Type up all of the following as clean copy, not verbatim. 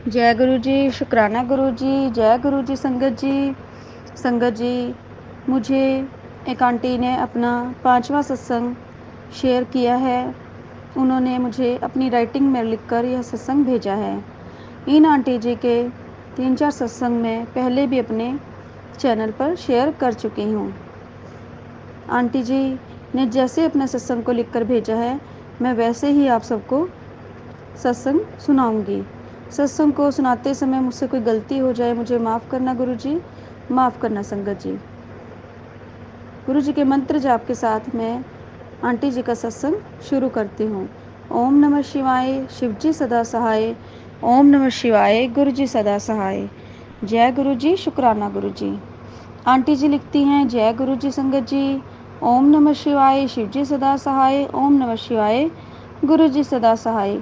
जय गुरु जी, शुक्राना गुरु जी, जय गुरु जी। संगत जी, मुझे एक आंटी ने अपना 5वां सत्संग शेयर किया है। उन्होंने मुझे अपनी राइटिंग में लिखकर यह सत्संग भेजा है। इन आंटी जी के 3-4 सत्संग में पहले भी अपने चैनल पर शेयर कर चुकी हूँ। आंटी जी ने जैसे अपने सत्संग को लिखकर भेजा है, मैं वैसे ही आप सबको सत्संग सुनाऊंगी। सत्संग को सुनाते समय मुझसे कोई गलती हो जाए, मुझे माफ़ करना गुरु जी, माफ़ करना संगत जी। गुरु जी के मंत्र जाप के साथ मैं आंटी जी का सत्संग शुरू करती हूँ। ओम नमः शिवाय, शिव जी सदा सहाय। ओम नमः शिवाय, गुरु जी सदा सहाय। जय गुरु जी, शुक्राना गुरु जी। आंटी जी लिखती हैं, जय गुरु जी संगत जी। ओम नमः शिवाय, शिव जी सदा सहाय। ओम नमः शिवाय, गुरु जी सदा सहाय।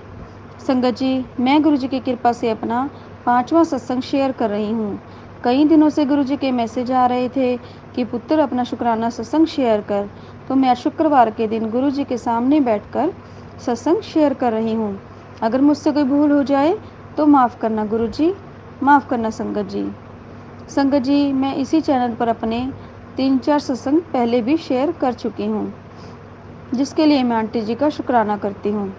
संगत जी, मैं गुरु जी की कृपा से अपना 5वां सत्संग शेयर कर रही हूँ। कई दिनों से गुरु जी के मैसेज आ रहे थे कि पुत्र अपना शुक्राना सत्संग शेयर कर, तो मैं शुक्रवार के दिन गुरु जी के सामने बैठकर सत्संग शेयर कर रही हूँ। अगर मुझसे कोई भूल हो जाए तो माफ़ करना गुरु जी, माफ़ करना संगत जी। संगत जी, मैं इसी चैनल पर अपने 3-4 सत्संग पहले भी शेयर कर चुकी हूँ, जिसके लिए मैं आंटी जी का शुक्राना करती हूँ।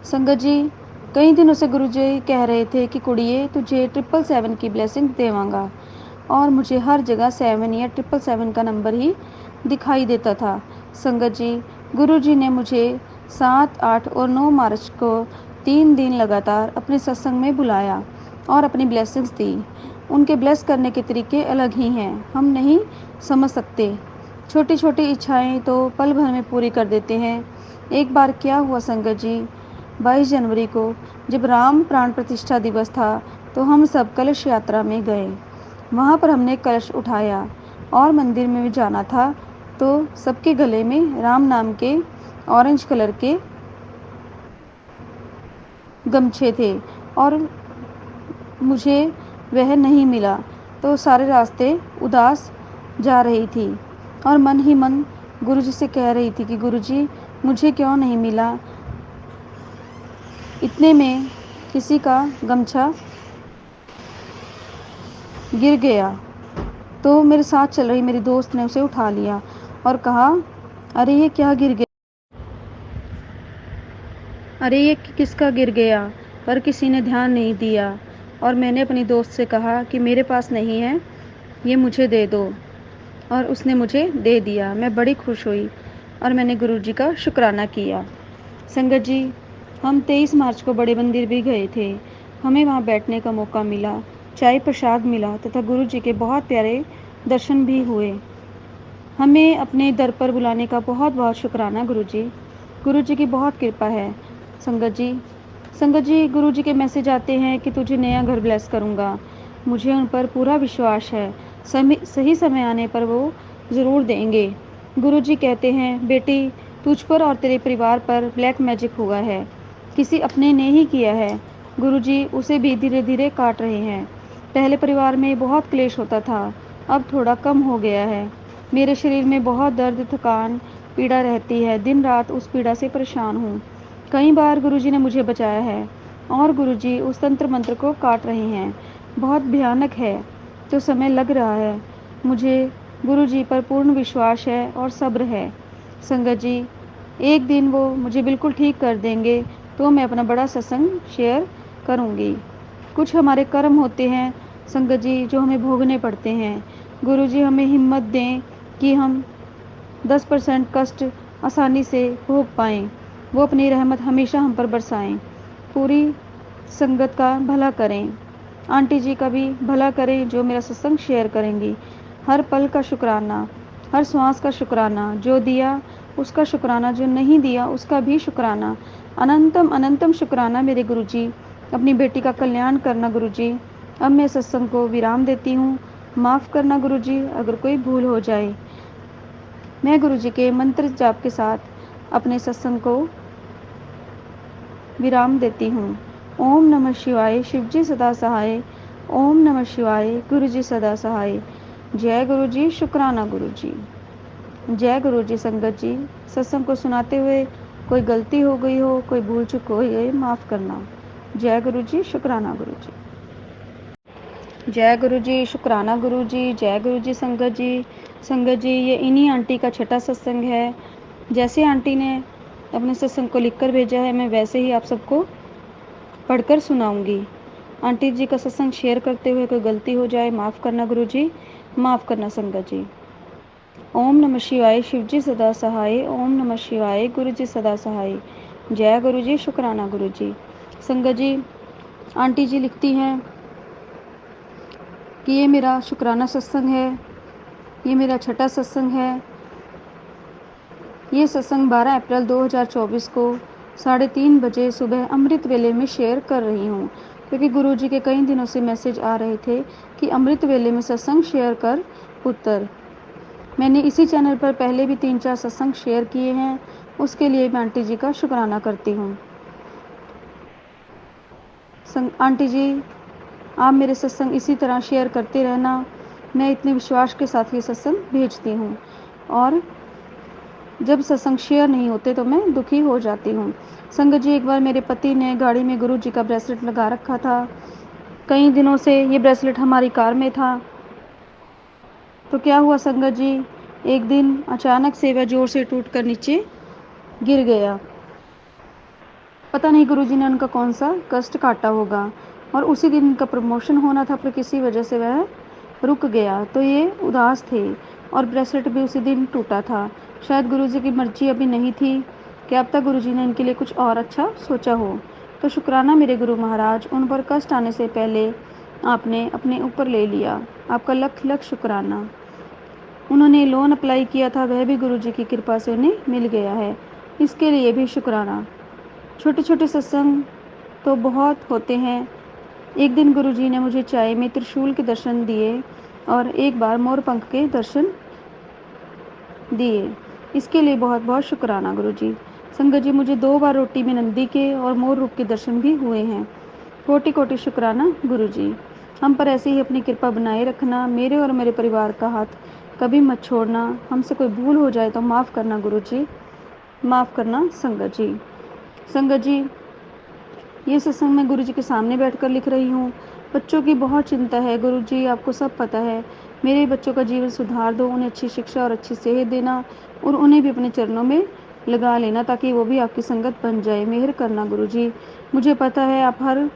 संगत जी, कई दिनों से गुरु जी कह रहे थे कि कुड़िए तुझे 777 की ब्लेसिंग देवांगा, और मुझे हर जगह 7 या 777 का नंबर ही दिखाई देता था। संगत जी, गुरु जी ने मुझे 7, 8 और 9 मार्च को 3 दिन लगातार अपने सत्संग में बुलाया और अपनी ब्लेसिंग्स दी। उनके ब्लेस करने के तरीके अलग ही हैं, हम नहीं समझ सकते। छोटी छोटी इच्छाएं तो पल भर में पूरी कर देते हैं। एक बार क्या हुआ संगत जी, 22 जनवरी को जब राम प्राण प्रतिष्ठा दिवस था, तो हम सब कलश यात्रा में गए। वहाँ पर हमने कलश उठाया और मंदिर में भी जाना था, तो सबके गले में राम नाम के ऑरेंज कलर के गमछे थे और मुझे वह नहीं मिला, तो सारे रास्ते उदास जा रही थी और मन ही मन गुरु जी से कह रही थी कि गुरु जी मुझे क्यों नहीं मिला। इतने में किसी का गमछा गिर गया, तो मेरे साथ चल रही मेरी दोस्त ने उसे उठा लिया और कहा, अरे ये क्या गिर गया, अरे ये किसका गिर गया। पर किसी ने ध्यान नहीं दिया और मैंने अपनी दोस्त से कहा कि मेरे पास नहीं है, ये मुझे दे दो, और उसने मुझे दे दिया। मैं बड़ी खुश हुई और मैंने गुरु जी का शुक्राना किया। संगत जी, हम 23 मार्च को बड़े मंदिर भी गए थे। हमें वहाँ बैठने का मौका मिला, चाय प्रसाद मिला तथा गुरु जी के बहुत प्यारे दर्शन भी हुए। हमें अपने दर पर बुलाने का बहुत बहुत शुक्राना गुरु जी। गुरु जी की बहुत कृपा है। संगत जी, गुरु जी के मैसेज आते हैं कि तुझे नया घर ब्लेस करूँगा। मुझे उन पर पूरा विश्वास है। सही समय आने पर वो ज़रूर देंगे। गुरु जी कहते हैं, बेटी तुझ पर और तेरे परिवार पर ब्लैक मैजिक हुआ है, किसी अपने ने ही किया है। गुरु जी उसे भी धीरे धीरे काट रहे हैं। पहले परिवार में बहुत क्लेश होता था, अब थोड़ा कम हो गया है। मेरे शरीर में बहुत दर्द, थकान, पीड़ा रहती है। दिन रात उस पीड़ा से परेशान हूँ। कई बार गुरुजी ने मुझे बचाया है और गुरुजी उस तंत्र मंत्र को काट रहे हैं। बहुत भयानक है, तो समय लग रहा है। मुझे गुरुजी पर पूर्ण विश्वास है और सब्र है। संगत जी, एक दिन वो मुझे बिल्कुल ठीक कर देंगे, तो मैं अपना बड़ा सत्संग शेयर करूँगी। कुछ हमारे कर्म होते हैं संगत जी, जो हमें भोगने पड़ते हैं। गुरुजी हमें हिम्मत दें कि हम 10% कष्ट आसानी से भोग पाएं। वो अपनी रहमत हमेशा हम पर बरसाएं। पूरी संगत का भला करें। आंटी जी का भी भला करें जो मेरा सत्संग शेयर करेंगी। हर पल का शुक्राना, हर श्वास का शुक्राना, जो दिया उसका शुक्राना, जो नहीं दिया उसका भी शुक्राना। अनंतम अनंतम शुक्राना मेरे गुरुजी। अपनी बेटी का कल्याण करना गुरुजी। अब मैं सत्संग को विराम देती हूँ। माफ़ करना गुरुजी अगर कोई भूल हो जाए। मैं गुरुजी के मंत्र जाप के साथ अपने सत्संग को विराम देती हूँ। ओम नमः शिवाय, शिव जी सदा सहाय। ओम नमः शिवाय, गुरु जी सदा सहाय। जय गुरु जी, शुक्राना गुरु जी। जय गुरु जी। संगत जी, सत्संग को सुनाते हुए कोई गलती हो गई हो, कोई भूल चूक हो गई, माफ़ करना। जय गुरु जी, शुक्राना गुरु जी। जय गुरु जी, शुक्राना गुरु जी। जय गुरु जी संगत जी। संगत जी, ये इन्हीं आंटी का छठा सत्संग है। जैसे आंटी ने अपने सत्संग को लिखकर भेजा है, मैं वैसे ही आप सबको पढ़कर सुनाऊंगी। आंटी जी का सत्संग शेयर करते हुए कोई गलती हो जाए माफ़ करना गुरु जी, माफ़ करना संगत जी। ओम नमः शिवाय, शिव जी सदा सहाय। ओम नमः शिवाय, गुरु जी सदा सहाय। जय गुरु जी, शुक्राना गुरु जी। संगत जी, आंटी जी लिखती हैं कि ये मेरा शुक्राना सत्संग है, ये मेरा छठा सत्संग है। ये सत्संग 12 अप्रैल 2024 को 3:30 बजे सुबह अमृत वेले में शेयर कर रही हूँ, क्योंकि गुरुजी के कई दिनों से मैसेज आ रहे थे कि अमृत वेले में सत्संग शेयर कर उत्तर। मैंने इसी चैनल पर पहले भी 3-4 सत्संग शेयर किए हैं, उसके लिए मैं आंटी जी का शुक्राना करती हूँ। आंटी जी, आप मेरे सत्संग इसी तरह शेयर करते रहना। मैं इतने विश्वास के साथ ये सत्संग भेजती हूँ, और जब सत्संग शेयर नहीं होते तो मैं दुखी हो जाती हूँ। संगत जी, एक बार मेरे पति ने गाड़ी में गुरु जी का ब्रेसलेट लगा रखा था। कई दिनों से ये ब्रेसलेट हमारी कार में था। तो क्या हुआ संगत जी, एक दिन अचानक से वह जोर से टूट कर नीचे गिर गया। पता नहीं गुरुजी ने उनका कौन सा कष्ट काटा होगा, और उसी दिन उनका प्रमोशन होना था, पर किसी वजह से वह रुक गया। तो ये उदास थे, और ब्रेसलेट भी उसी दिन टूटा था। शायद गुरुजी की मर्जी अभी नहीं थी, क्या पता गुरुजी ने इनके लिए कुछ और अच्छा सोचा हो। तो शुक्राना मेरे गुरु महाराज, उन पर कष्ट आने से पहले आपने अपने ऊपर ले लिया। आपका लख लख शुक्राना। उन्होंने लोन अप्लाई किया था, वह भी गुरुजी की कृपा से उन्हें मिल गया है, इसके लिए भी शुक्राना। छोटे छोटे सत्संग तो बहुत होते हैं। एक दिन गुरुजी ने मुझे चाय में त्रिशूल के दर्शन दिए, और एक बार मोर पंख के दर्शन दिए, इसके लिए बहुत बहुत शुक्राना गुरुजी। संगत जी, मुझे 2 बार रोटी में नंदी के और मोर रूप के दर्शन भी हुए हैं। कोटि कोटि शुक्राना गुरुजी। हम पर ऐसे ही अपनी कृपा बनाए रखना। मेरे और मेरे परिवार का हाथ कभी मत छोड़ना। हमसे कोई भूल हो जाए तो माफ़ करना गुरुजी, माफ़ करना संगत जी। संगत जी, ये सत्संग मैं गुरुजी के सामने बैठकर लिख रही हूँ। बच्चों की बहुत चिंता है गुरुजी, आपको सब पता है। मेरे बच्चों का जीवन सुधार दो, उन्हें अच्छी शिक्षा और अच्छी सेहत देना, और उन्हें भी अपने चरणों में लगा लेना, ताकि वो भी आपकी संगत बन जाए। मेहर करना गुरुजी। मुझे पता है आप हर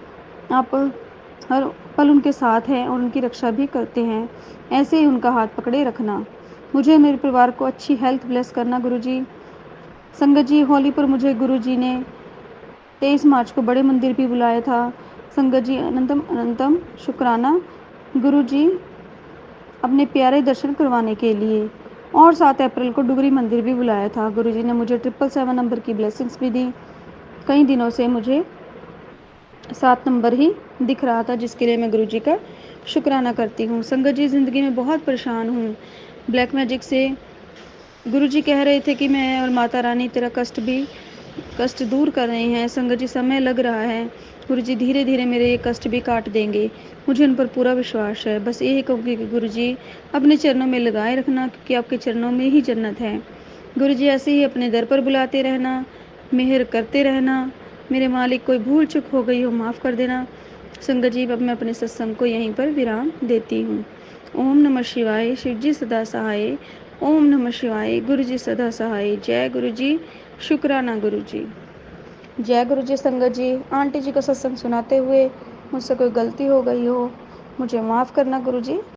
पल उनके साथ हैं और उनकी रक्षा भी करते हैं। ऐसे ही उनका हाथ पकड़े रखना। मुझे और मेरे परिवार को अच्छी हेल्थ ब्लेस करना गुरुजी। संगत जी, होली पर मुझे गुरुजी ने 23 मार्च को बड़े मंदिर भी बुलाया था। संगत जी, अनंतम अनंतम शुक्राना गुरुजी, अपने प्यारे दर्शन करवाने के लिए। और 7 अप्रैल को डुगरी मंदिर भी बुलाया था। गुरुजी ने मुझे 777 नंबर की ब्लेसिंग्स भी दी। कई दिनों से मुझे 7 नंबर ही दिख रहा था, जिसके लिए मैं गुरुजी का शुक्राना करती हूँ। संगत जी, ज़िंदगी में बहुत परेशान हूँ ब्लैक मैजिक से। गुरुजी कह रहे थे कि मैं और माता रानी तेरा कष्ट दूर कर रहे हैं। संगत जी, समय लग रहा है। गुरुजी धीरे धीरे मेरे ये कष्ट भी काट देंगे, मुझे उन पर पूरा विश्वास है। बस यही कहूँगी कि गुरुजी अपने चरणों में लगाए रखना, क्योंकि आपके चरणों में ही जन्नत है। गुरुजी ऐसे ही अपने दर पर बुलाते रहना, मेहर करते रहना। मेरे मालिक, कोई भूल चूक हो गई हो माफ़ कर देना। संगत जी, अब मैं अपने सत्संग को यहीं पर विराम देती हूँ। ओम नमः शिवाय, शिव जी सदा सहाय। ओम नमः शिवाय, गुरु जी सदा सहाय। जय गुरु जी, शुक्राना गुरु जी। जय गुरु जी। संगत जी, आंटी जी को सत्संग सुनाते हुए मुझसे कोई गलती हो गई हो, मुझे माफ़ करना गुरु जी।